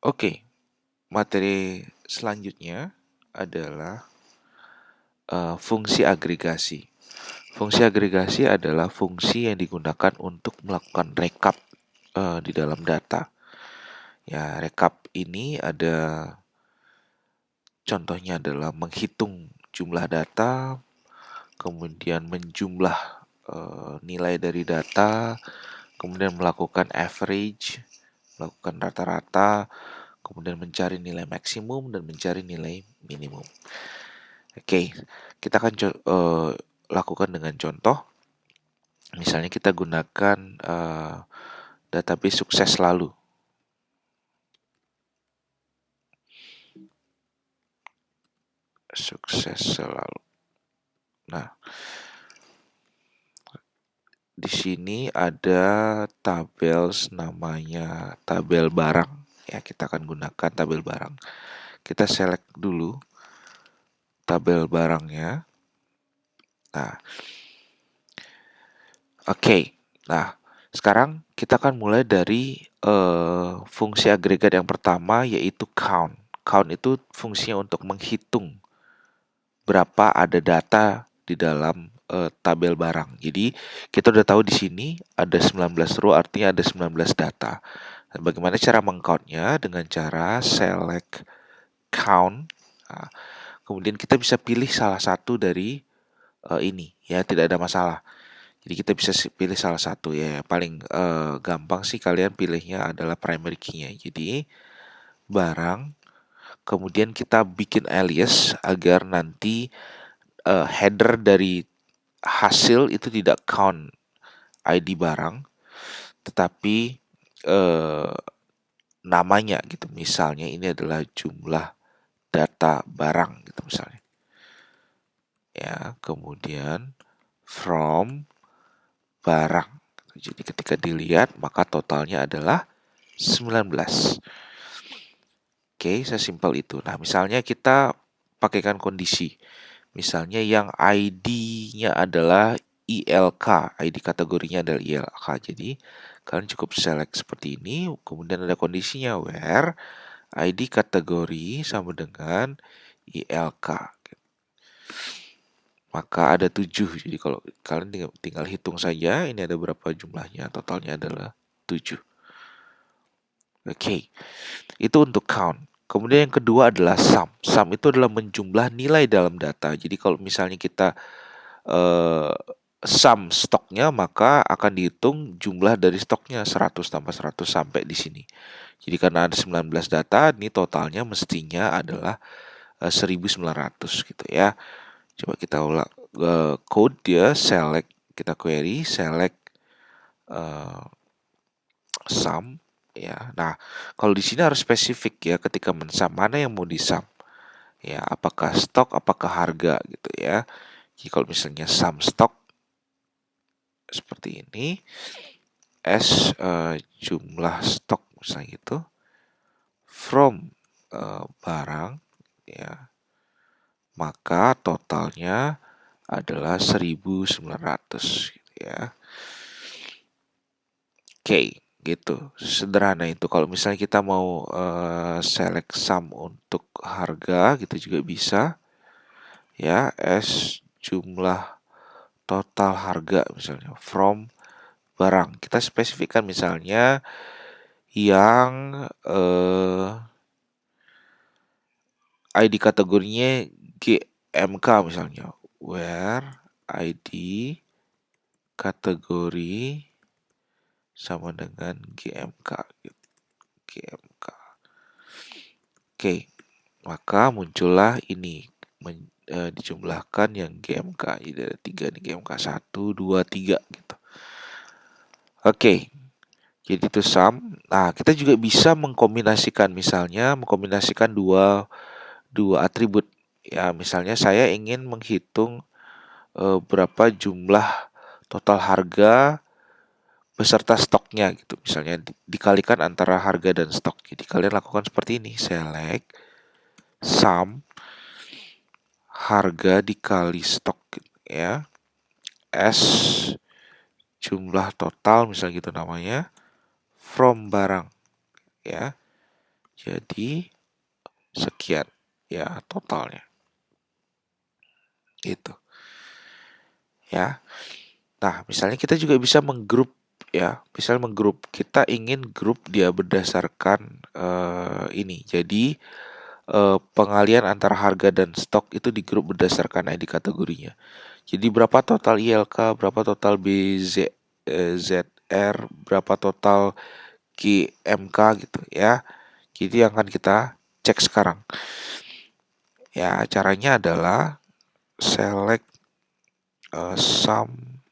Oke, materi selanjutnya adalah fungsi agregasi. Fungsi agregasi adalah fungsi yang digunakan untuk melakukan rekap di dalam data. Ya, rekap ini ada contohnya adalah menghitung jumlah data, kemudian menjumlah nilai dari data, kemudian melakukan average, melakukan rata-rata, kemudian mencari nilai maksimum dan mencari nilai minimum. Oke, kita akan lakukan dengan contoh. Misalnya kita gunakan database sukses selalu. Sukses selalu. Nah, di sini ada tabel namanya tabel barang. Ya, kita akan gunakan tabel barang. Kita select dulu tabel barangnya. Nah, oke. Nah, sekarang kita akan mulai dari fungsi agregat yang pertama, yaitu count. Count itu fungsinya untuk menghitung berapa ada data di dalam tabel barang. Jadi kita udah tahu di sini ada 19 row, artinya ada 19 data. Dan bagaimana cara mengcountnya? Dengan cara select count. Nah, kemudian kita bisa pilih salah satu dari ini, ya, tidak ada masalah. Jadi kita bisa pilih salah satu, ya. Paling gampang sih kalian pilihnya adalah primary key-nya. Jadi barang, kemudian kita bikin alias agar nanti header dari hasil itu tidak count ID barang, tetapi namanya gitu. Misalnya ini adalah jumlah data barang gitu misalnya. Ya, kemudian from barang. Jadi ketika dilihat maka totalnya adalah 19. Oke, sesimpel itu. Nah, misalnya kita pakaikan kondisi. Misalnya yang ID-nya adalah ILK, ID kategorinya adalah ILK. Jadi kalian cukup select seperti ini, kemudian ada kondisinya where ID kategori sama dengan ILK. Maka ada 7. Jadi kalau kalian tinggal hitung saja, ini ada berapa jumlahnya, totalnya adalah 7. Oke, itu untuk count. Kemudian yang kedua adalah sum. Sum itu adalah menjumlah nilai dalam data. Jadi kalau misalnya kita sum stoknya, maka akan dihitung jumlah dari stoknya 100 tambah 100 sampai di sini. Jadi karena ada 19 data, ini totalnya mestinya adalah 1900 gitu ya. Coba kita ulang code dia, select, kita query, select sum ya. Nah, kalau di sini harus spesifik ya ketika mensum, mana yang mau disum. Ya, apakah stok, apakah harga gitu ya. Jadi kalau misalnya sum stok seperti ini, S jumlah stok misalnya gitu, from barang ya, maka totalnya adalah 1900 gitu ya. Oke, gitu. Sederhana itu. Kalau misalnya kita mau select sum untuk harga gitu juga bisa. Ya, S jumlah total harga misalnya from barang. Kita spesifikkan misalnya yang ID kategorinya GMK misalnya. Where ID kategori sama dengan GMK. GMK. Oke, maka muncullah ini dijumlahkan yang GMK. Jadi ada 3 nih, GMK 1, 2, 3 gitu. Oke, jadi itu sum. Nah, kita juga bisa mengkombinasikan, misalnya mengkombinasikan dua atribut. Ya, misalnya saya ingin menghitung berapa jumlah total harga beserta stoknya gitu. Misalnya dikalikan antara harga dan stok. Jadi kalian lakukan seperti ini, select sum harga dikali stok gitu, ya. S jumlah total misalnya gitu namanya from barang ya. Jadi sekian ya totalnya. Gitu. Ya. Nah, misalnya kita juga bisa menggrup ya. Misal menggrup, kita ingin grup dia berdasarkan ini. Jadi pengalian antara harga dan stok itu di grup berdasarkan ID kategorinya. Jadi berapa total ILK, berapa total ZR, berapa total GMK gitu ya. Jadi yang akan kita cek sekarang. Ya, caranya adalah select sum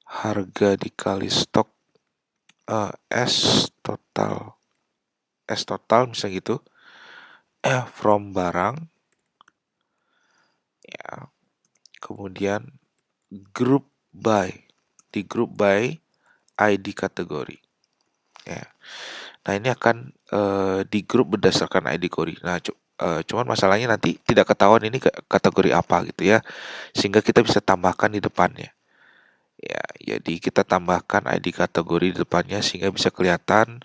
harga dikali stok total misalnya gitu from barang ya, kemudian group by, di group by ID kategori ya. Nah, ini akan di grup berdasarkan ID kategori. Nah, cuman masalahnya nanti tidak ketahuan ini kategori apa gitu ya, sehingga kita bisa tambahkan di depannya ya. Jadi kita tambahkan ID kategori di depannya sehingga bisa kelihatan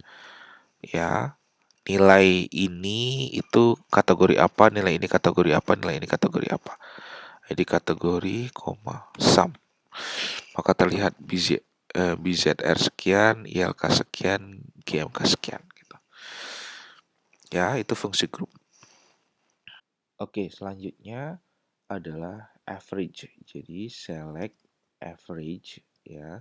ya, nilai ini itu kategori apa, nilai ini kategori apa, nilai ini kategori apa. ID kategori, sum. Maka terlihat BZR sekian, ILK sekian, GMK sekian gitu. Ya, itu fungsi grup. Oke, selanjutnya adalah average. Jadi select average ya.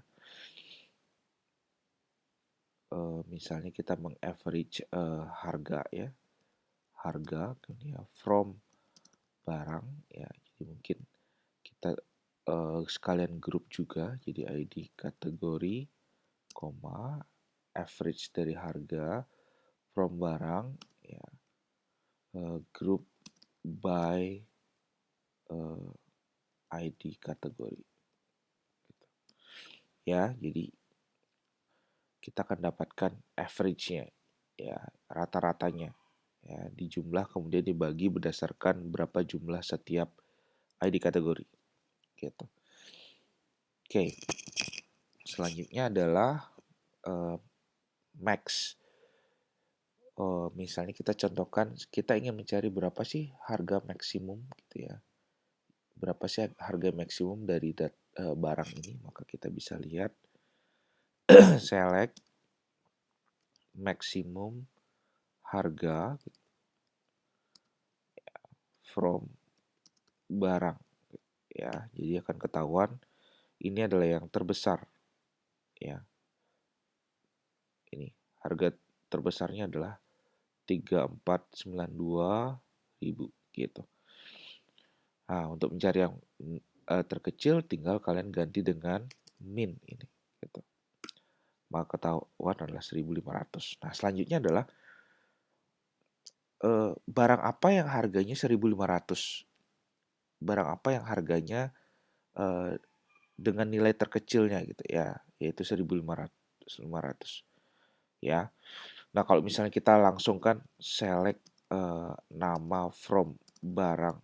Misalnya kita mengaverage harga ya. Harga kemudian from barang ya. Jadi mungkin kita sekalian grup juga, jadi ID kategori, average dari harga from barang ya, group by ID kategori gitu. Ya, jadi kita akan dapatkan average-nya ya, rata-ratanya ya, di jumlah kemudian dibagi berdasarkan berapa jumlah setiap ID kategori gitu. Oke. Selanjutnya adalah max. Misalnya kita contohkan, kita ingin mencari berapa sih harga maksimum gitu ya. Berapa sih harga maksimum dari barang ini? Maka kita bisa lihat select maksimum harga from barang ya. Jadi akan ketahuan ini adalah yang terbesar ya. Ini harga terbesarnya adalah 3492.000 gitu. Nah, untuk mencari yang terkecil tinggal kalian ganti dengan min ini gitu. Maka ketahuan adalah 1.500. Nah, selanjutnya adalah barang apa yang harganya 1.500? Barang apa yang harganya dengan nilai terkecilnya gitu ya, yaitu 1.500 ya. Nah, kalau misalnya kita langsung kan select nama from barang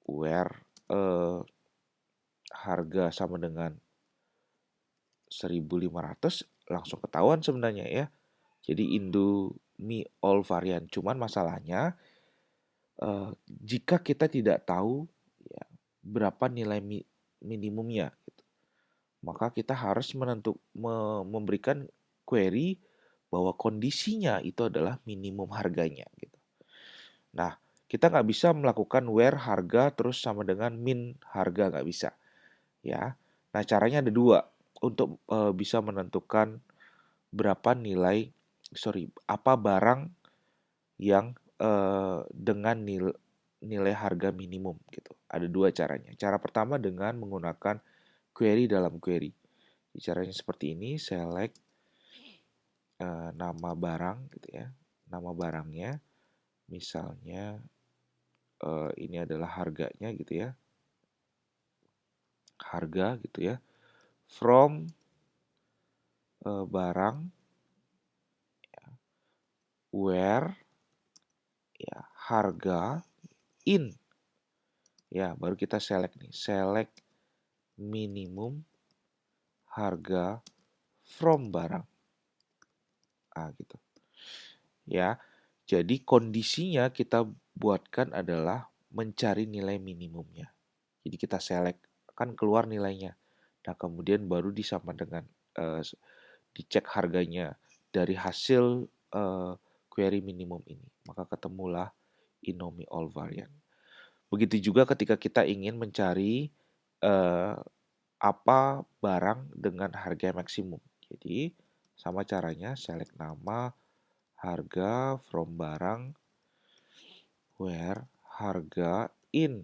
where harga sama dengan 1.500, langsung ketahuan sebenarnya ya. Jadi Indomie all varian. Cuman masalahnya jika kita tidak tahu ya, berapa nilai minimumnya gitu, maka kita harus memberikan query bahwa kondisinya itu adalah minimum harganya gitu. Nah, kita nggak bisa melakukan where harga terus sama dengan min harga, nggak bisa ya. Nah, caranya ada dua untuk bisa menentukan berapa apa barang yang dengan nilai harga minimum gitu. Ada dua caranya. Cara pertama dengan menggunakan query dalam query. Caranya seperti ini, select nama barang gitu ya. Nama barangnya misalnya ini adalah harganya gitu ya. Harga gitu ya. From barang ya, where ya, harga in ya, baru kita select nih. Select minimum harga from barang. Gitu. Ya. Jadi kondisinya kita buatkan adalah mencari nilai minimumnya. Jadi kita select, kan keluar nilainya. Nah, kemudian baru disama dengan dicek harganya dari hasil query minimum ini. Maka ketemulah Inomi all variant. Begitu juga ketika kita ingin mencari apa barang dengan harga maksimum. Jadi sama caranya select nama, harga, from barang, where, harga, in,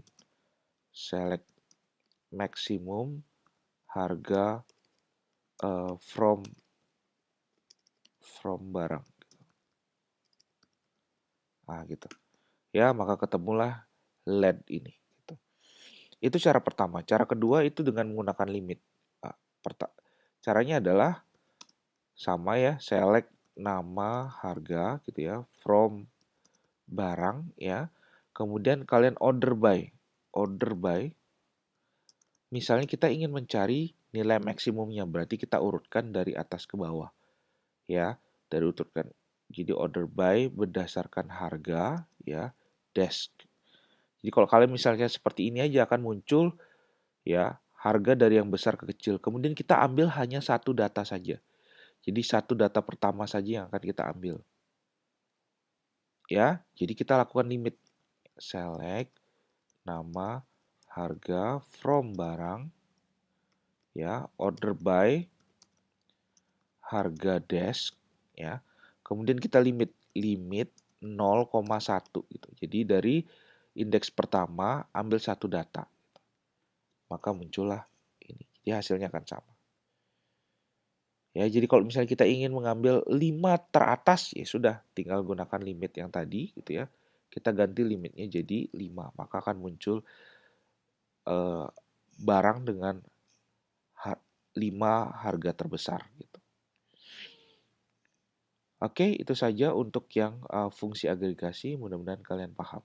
select maksimum, harga, from barang. Nah, gitu. Ya, maka ketemulah LED ini. Gitu. Itu cara pertama. Cara kedua itu dengan menggunakan limit. Nah, caranya adalah sama ya, select nama, harga gitu ya, from barang ya. Kemudian kalian order by. Order by. Misalnya kita ingin mencari nilai maksimumnya, berarti kita urutkan dari atas ke bawah. Ya, dari urutkan. Jadi order by berdasarkan harga ya, desk. Jadi kalau kalian misalnya seperti ini aja akan muncul ya harga dari yang besar ke kecil. Kemudian kita ambil hanya satu data saja. Jadi satu data pertama saja yang akan kita ambil. Ya, jadi kita lakukan limit. Select nama, harga, from barang, ya, order by, harga desk, ya. Kemudian kita limit 0,1 gitu. Jadi dari indeks pertama ambil satu data. Maka muncullah ini. Jadi hasilnya akan sama. Ya, jadi kalau misalnya kita ingin mengambil 5 teratas, ya sudah, tinggal gunakan limit yang tadi gitu ya. Kita ganti limitnya jadi 5, maka akan muncul barang dengan 5 harga terbesar gitu. Oke, itu saja untuk yang fungsi agregasi, mudah-mudahan kalian paham.